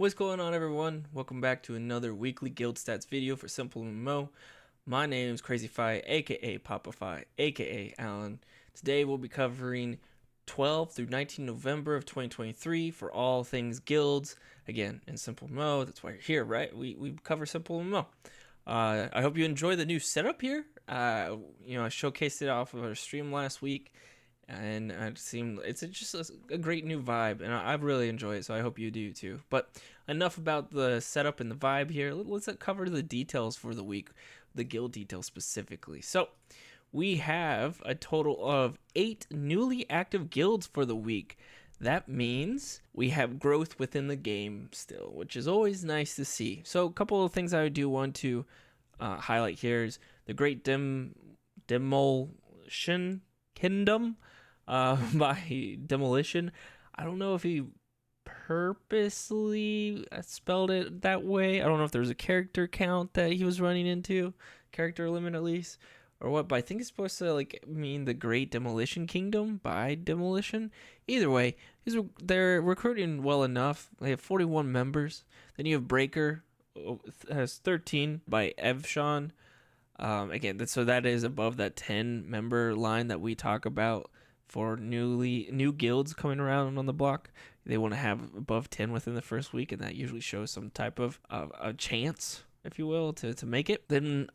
What's going on, everyone? Welcome back to another weekly guild stats video for SimpleMMO. My name is CrazyFi, aka PapaFi, aka Alan. Today we'll be covering 12 through 19 November of 2023 for all things guilds. Again, in SimpleMMO, that's why you're here, right? We cover SimpleMMO. I hope you enjoy the new setup here. I showcased it off of our stream last week, and it's just a great new vibe, and I really enjoy it, so I hope you do too. But enough about the setup and the vibe here. Let's cover the details for the week, the guild details specifically. So we have a total of 8 newly active guilds for the week. That means we have growth within the game still, which is always nice to see. So a couple of things I do want to highlight here is the Great Demolition Kingdom by Demolition. I don't know if he purposely spelled it that way. I don't know if there's a character count that he was running into, character limit at least, or what, but I think it's supposed to mean the Great Demolition Kingdom by Demolition. Either way, they're recruiting well enough. They have 41 members. Then you have Breaker, has 13 by Evshan. Again, so that is above that 10 member line that we talk about for new guilds coming around on the block. They want to have above 10 within the first week, and that usually shows some type of a chance, if you will, to make it. Then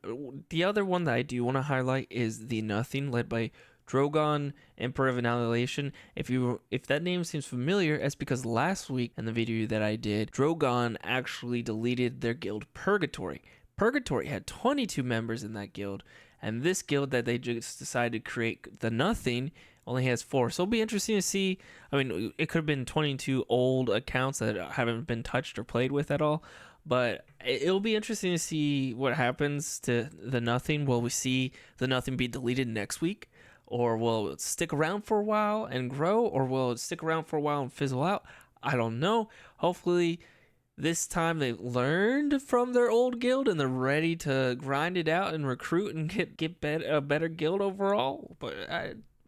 the other one that I do want to highlight is the Nothing, led by Drogon, Emperor of Annihilation. If that name seems familiar, it's because last week in the video that I did, Drogon actually deleted their guild Purgatory. Purgatory had 22 members in that guild, and this guild that they just decided to create, the Nothing, only has 4. So it'll be interesting to see. I mean, it could have been 22 old accounts that haven't been touched or played with at all, but it'll be interesting to see what happens to the Nothing. Will we see the Nothing be deleted next week, or will it stick around for a while and grow, or will it stick around for a while and fizzle out? I don't know. Hopefully this time they learned from their old guild and they're ready to grind it out and recruit and get a better guild overall. But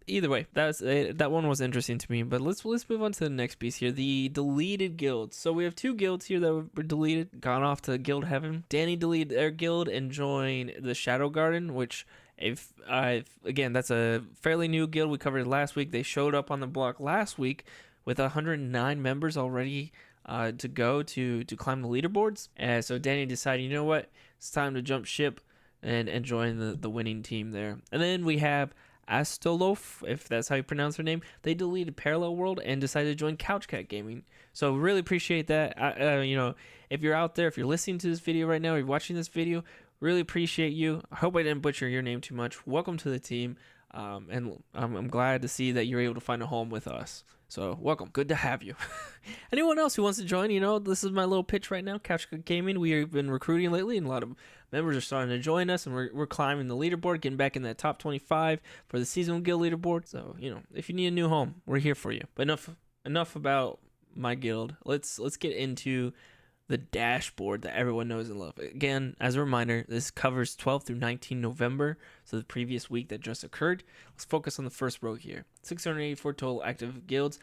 either way, that one was interesting to me. But let's move on to the next piece here, the deleted guilds. So we have 2 guilds here that were deleted, gone off to guild heaven. Danny deleted their guild and joined the Shadow Garden, which again, that's a fairly new guild. We covered it last week. They showed up on the block last week with 109 members already to go to climb the leaderboards. And so Danny decided, you know what, it's time to jump ship and join the winning team there. And then we have Astolof, if that's how you pronounce her name. They deleted Parallel World and decided to join Couch Cat Gaming. So really appreciate that. If you're out there, if you're listening to this video right now, or you're watching this video, really appreciate you. I hope I didn't butcher your name too much. Welcome to the team. And I'm glad to see that you're able to find a home with us. So welcome. Good to have you. Anyone else who wants to join, this is my little pitch right now. Couch Gaming, we have been recruiting lately, and a lot of members are starting to join us, and we're climbing the leaderboard, getting back in that top 25 for the seasonal guild leaderboard. So, if you need a new home, we're here for you. But enough about my guild. Let's get into the dashboard that everyone knows and loves. Again, as a reminder, this covers 12 through 19 November, so the previous week that just occurred. Let's focus on the first row here. 684 total active guilds.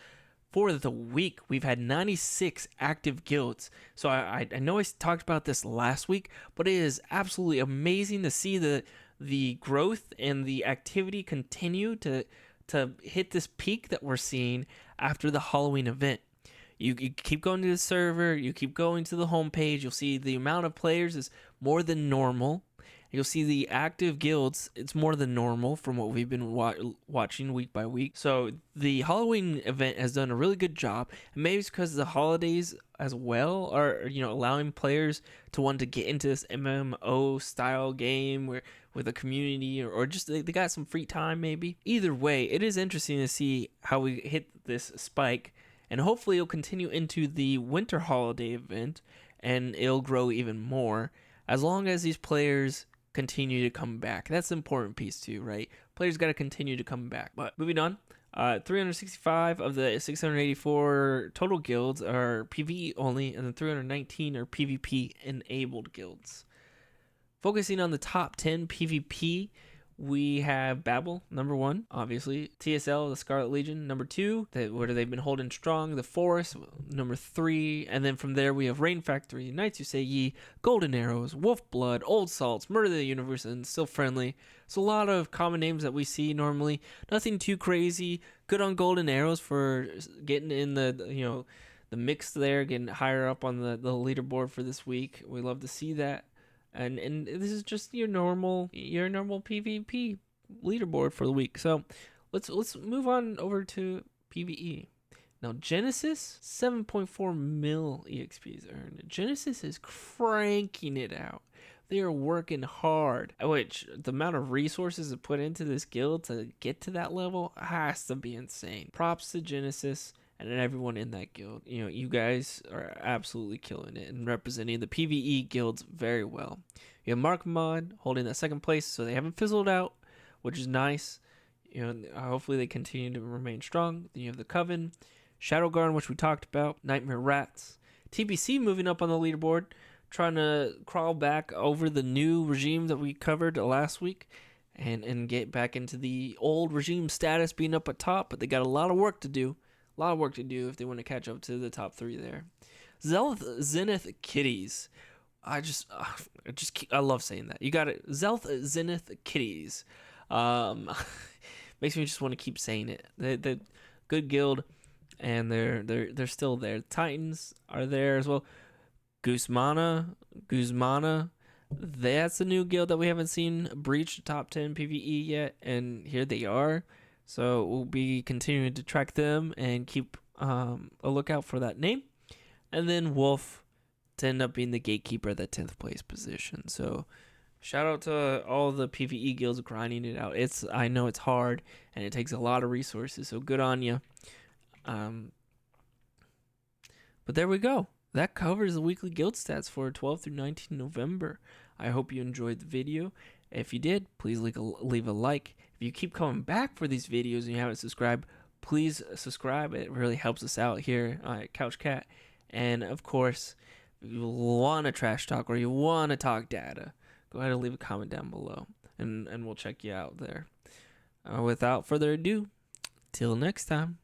For the week, we've had 96 active guilds. So I know I talked about this last week, but it is absolutely amazing to see the growth and the activity continue to hit this peak that we're seeing after the Halloween event. You keep going to the server, you keep going to the homepage, you'll see the amount of players is more than normal. You'll see the active guilds, it's more than normal from what we've been watching week by week. So the Halloween event has done a really good job. And maybe it's because the holidays as well are, allowing players to want to get into this MMO style game with a community, or just they got some free time maybe. Either way, it is interesting to see how we hit this spike. And hopefully it'll continue into the winter holiday event, and it'll grow even more as long as these players continue to come back. That's the important piece too, right? Players got to continue to come back. But moving on, 365 of the 684 total guilds are PvE only, and the 319 are PvP enabled guilds. Focusing on the top 10 PvP, We have Babel, number 1, obviously. TSL, the Scarlet Legion, number 2, where they've been holding strong. The Forest, number 3. And then from there, we have Rain Factory, Knights Who Say Ye, Golden Arrows, Wolf Blood, Old Salts, Murder of the Universe, and Still Friendly. So a lot of common names that we see normally. Nothing too crazy. Good on Golden Arrows for getting in the mix there, getting higher up on the leaderboard for this week. We love to see that. And this is just your normal PvP leaderboard for the week. So let's move on over to PvE. Now Genesis, 7.4 mil EXPs earned. Genesis is cranking it out. They are working hard, which the amount of resources to put into this guild to get to that level has to be insane. Props to Genesis and everyone in that guild. You guys are absolutely killing it and representing the PvE guilds very well. You have Mark Mod holding that second place, so they haven't fizzled out, which is nice. Hopefully they continue to remain strong. Then you have the Coven, Shadowguard, which we talked about, Nightmare Rats, TBC moving up on the leaderboard, trying to crawl back over the new regime that we covered last week and get back into the old regime status, being up at top, but they got a lot of work to do. A lot of work to do if they want to catch up to the top 3 there. Zenith Kitties. I love saying that. You got it. Zenith Kitties. Makes me just want to keep saying it. They're good guild, and they're still there. Titans are there as well. Guzmana. That's a new guild that we haven't seen breach the top 10 PvE yet, and here they are. So we'll be continuing to track them and keep a lookout for that name. And then Wolf to end up being the gatekeeper at that 10th place position. So shout out to all the PvE guilds grinding it out. I know it's hard and it takes a lot of resources, so good on you. But there we go. That covers the weekly guild stats for 12 through 19 November. I hope you enjoyed the video. If you did, please leave a like. If you keep coming back for these videos and you haven't subscribed, please subscribe. It really helps us out here at Couch Cat. And of course, if you want to trash talk or you want to talk data, go ahead and leave a comment down below, and we'll check you out there. Without further ado, till next time.